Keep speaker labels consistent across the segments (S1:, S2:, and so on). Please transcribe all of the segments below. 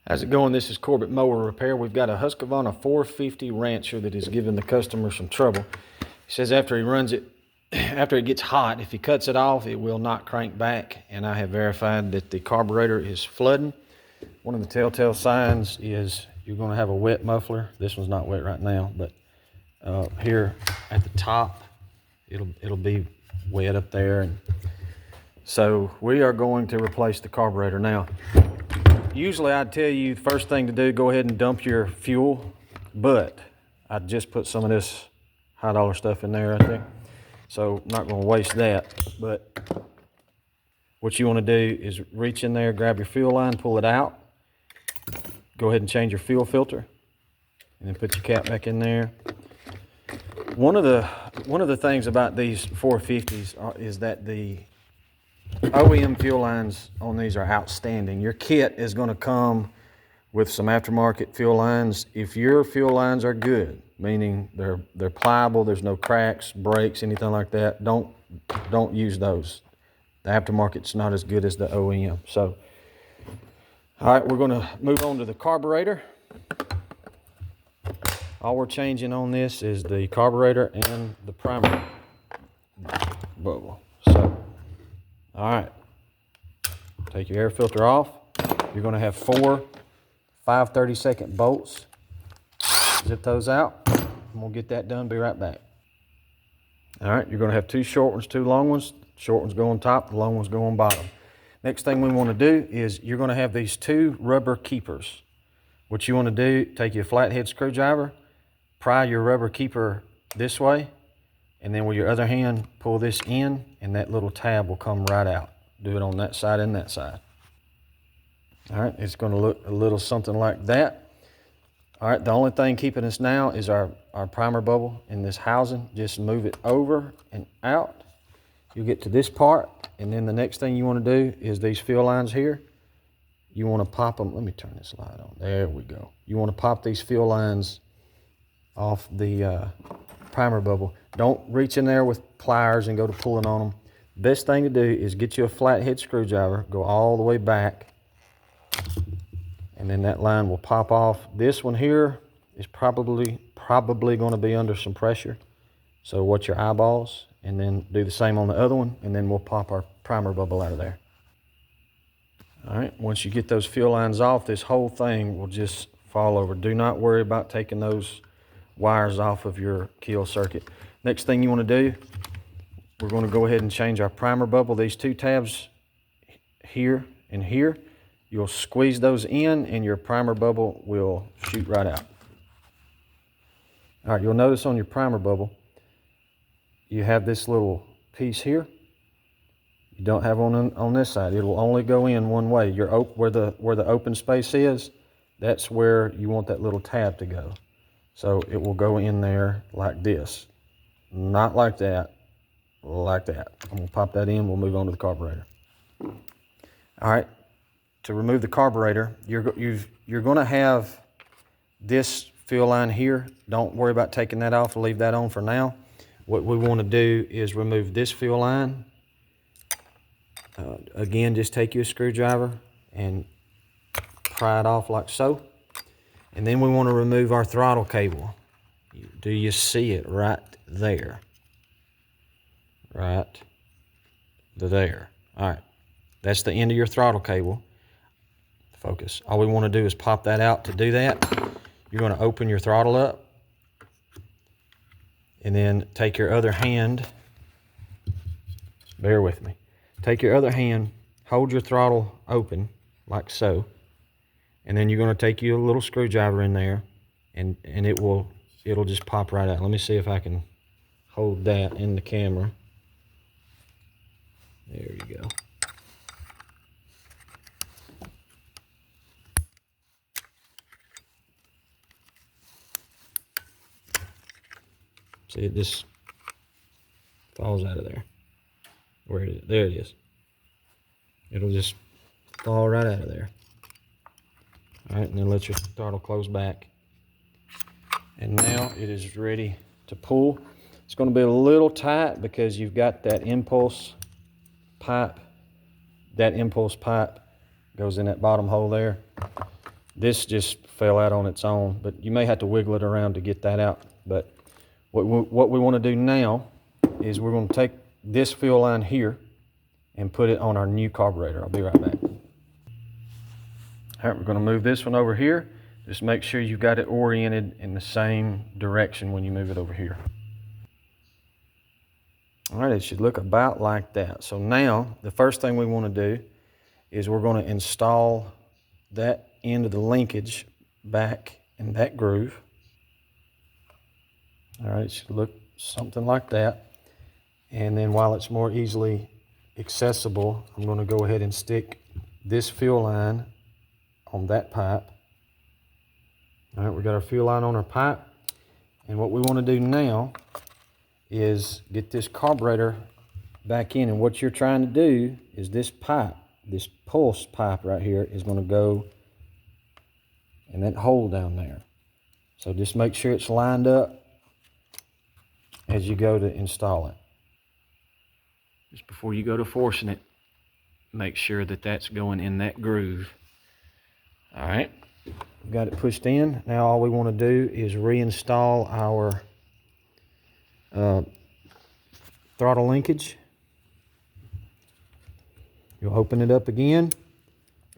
S1: How's it going? This is Corbett Mower Repair. We've got a Husqvarna 450 Rancher that is giving the customer some trouble. He says after he runs it, after it gets hot, if he cuts it off, it will not crank back. And I have verified that the carburetor is flooding. One of the telltale signs is you're going to have a wet muffler. This one's not wet right now, but here at the top, it'll be wet up there. And so we are going to replace the carburetor now. Usually I'd tell you the first thing to do, go ahead and dump your fuel, but I just put some of this high dollar stuff in there right there. So I'm not gonna waste that, but what you wanna do is reach in there, grab your fuel line, pull it out, go ahead and change your fuel filter, and then put your cap back in there. One of the things about these 450s is that the OEM fuel lines on these are outstanding. Your kit is going to come with some aftermarket fuel lines. If your fuel lines are good, meaning they're pliable, there's no cracks, breaks, anything like that, don't use those. The aftermarket's not as good as the OEM. So, all right, we're going to move on to the carburetor. All we're changing on this is the carburetor and the primer bubble. So, all right, take your air filter off. You're going to have 4 5/32 bolts. Zip those out. I'm going to get that done, be right back. All right, you're going to have 2 short ones, 2 long ones. Short ones go on top, the long ones go on bottom. Next thing we want to do is you're going to have these 2 rubber keepers. What you want to do, take your flathead screwdriver, pry your rubber keeper this way, and then with your other hand, pull this in, and that little tab will come right out. Do it on that side and that side. All right, it's going to look a little something like that. All right, the only thing keeping us now is our primer bubble in this housing. Just move it over and out. You'll get to this part, and then the next thing you want to do is these fuel lines here. You want to pop them. Let me turn this light on. There we go. You want to pop these fuel lines off the primer bubble. Don't reach in there with pliers and go to pulling on them. Best thing to do is get you a flathead screwdriver, go all the way back, and then that line will pop off. This one here is probably going to be under some pressure. So watch your eyeballs, and then do the same on the other one, and then we'll pop our primer bubble out of there. All right, once you get those fuel lines off, this whole thing will just fall over. Do not worry about taking those wires off of your kill circuit. Next thing you want to do, we're going to go ahead and change our primer bubble. These 2 tabs here and here, you'll squeeze those in and your primer bubble will shoot right out. All right, you'll notice on your primer bubble, you have this little piece here. You don't have on this side. It will only go in one way. Where the open space is, that's where you want that little tab to go. So it will go in there like this. Not like that, like that. I'm gonna pop that in, we'll move on to the carburetor. All right, to remove the carburetor, you're gonna have this fuel line here. Don't worry about taking that off, leave that on for now. What we wanna do is remove this fuel line. Again, just take your screwdriver and pry it off like so. And then we want to remove our throttle cable. Do you see it right there? Right there. All right, that's the end of your throttle cable. Focus. All we want to do is pop that out. To do that, you're going to open your throttle up, and then take your other hand, bear with me, take your other hand, hold your throttle open like so, and then you're going to take your little screwdriver in there, and it'll just pop right out. Let me see if I can hold that in the camera. There you go. See, it just falls out of there. Where is it? There it is. It'll just fall right out of there. All right, and then let your throttle close back. And now it is ready to pull. It's going to be a little tight because you've got that impulse pipe. That impulse pipe goes in that bottom hole there. This just fell out on its own, but you may have to wiggle it around to get that out. But what we want to do now is we're going to take this fuel line here and put it on our new carburetor. I'll be right back. All right, we're going to move this one over here. Just make sure you've got it oriented in the same direction when you move it over here. All right, it should look about like that. So now the first thing we want to do is we're going to install that end of the linkage back in that groove. All right, it should look something like that. And then while it's more easily accessible, I'm going to go ahead and stick this fuel line on that pipe. All right, we got our fuel line on our pipe. And what we want to do now is get this carburetor back in. And what you're trying to do is this pipe, this pulse pipe right here, is going to go in that hole down there. So just make sure it's lined up as you go to install it. Just before you go to forcing it, make sure that that's going in that groove. All right, got it pushed in. Now all we want to do is reinstall our throttle linkage. You'll open it up again,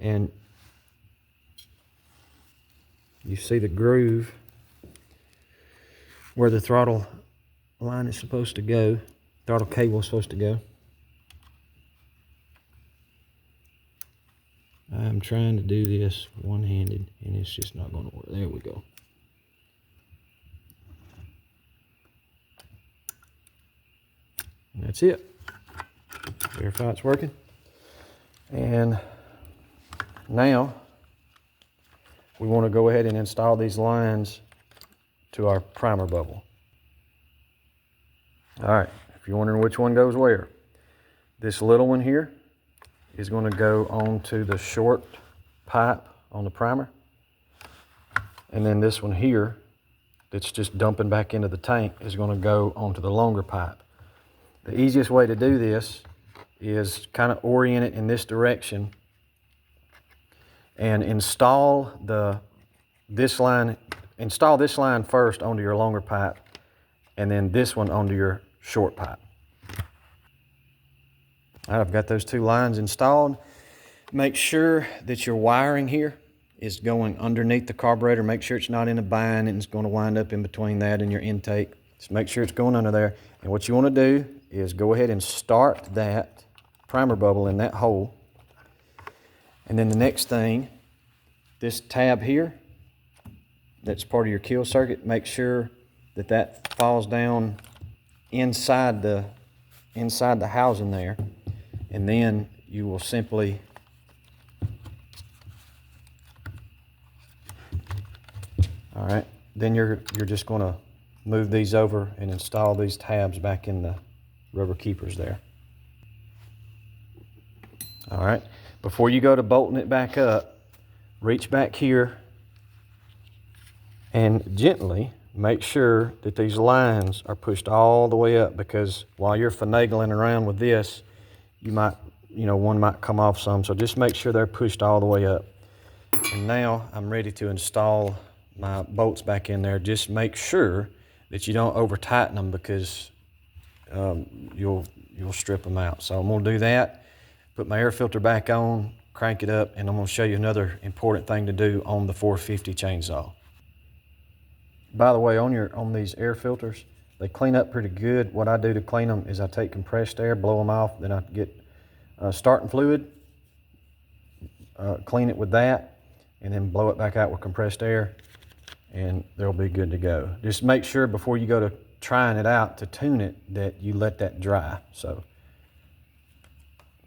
S1: and you see the groove where the throttle line is supposed to go, throttle cable is supposed to go. I'm trying to do this one-handed, and it's just not going to work. There we go. And that's it. Verify it's working. And now we want to go ahead and install these lines to our primer bubble. All right, if you're wondering which one goes where, this little one here is going to go onto the short pipe on the primer. And then this one here that's just dumping back into the tank is going to go onto the longer pipe. The easiest way to do this is kind of orient it in this direction and install this line first onto your longer pipe, and then this one onto your short pipe. All right, I've got those two lines installed. Make sure that your wiring here is going underneath the carburetor. Make sure it's not in a bind and it's going to wind up in between that and your intake. Just make sure it's going under there. And what you want to do is go ahead and start that primer bubble in that hole. And then the next thing, this tab here, that's part of your kill circuit, make sure that that falls down inside the housing there. And then you will simply all right, then you're just going to move these over and install these tabs back in the rubber keepers there. All right, before you go to bolting it back up, reach back here and gently make sure that these lines are pushed all the way up, because while you're finagling around with this, you might, one might come off some. So just make sure they're pushed all the way up. And now I'm ready to install my bolts back in there. Just make sure that you don't over tighten them, because you'll strip them out. So I'm going to do that, put my air filter back on, crank it up, and I'm going to show you another important thing to do on the 450 chainsaw. By the way, on these air filters, they clean up pretty good. What I do to clean them is I take compressed air, blow them off, then I get starting fluid, clean it with that, and then blow it back out with compressed air, and they'll be good to go. Just make sure before you go to trying it out to tune it that you let that dry. So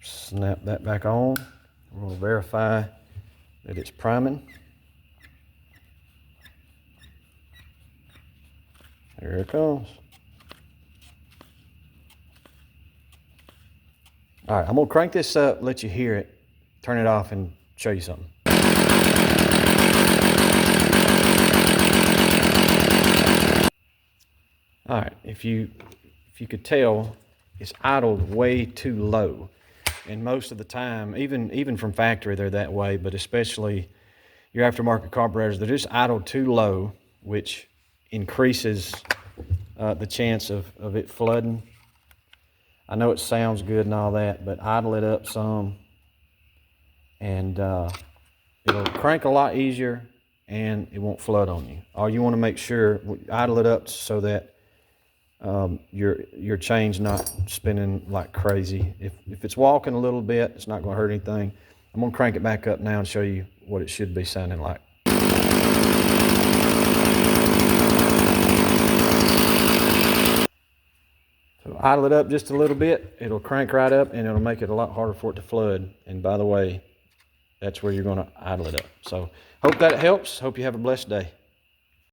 S1: snap that back on. We'll verify that it's priming. Here it comes. All right, I'm gonna crank this up, let you hear it, turn it off, and show you something. All right, if you could tell, it's idled way too low. And most of the time, even from factory, they're that way, but especially, your aftermarket carburetors, they're just idled too low, which increases the chance of it flooding. I know it sounds good and all that, but idle it up some, and it'll crank a lot easier, and it won't flood on you. All you want to make sure, idle it up so that your chain's not spinning like crazy. If it's walking a little bit, it's not going to hurt anything. I'm going to crank it back up now and show you what it should be sounding like. So idle it up just a little bit, it'll crank right up, and it'll make it a lot harder for it to flood. And by the way, that's where you're going to idle it up. So hope that helps. Hope you have a blessed day.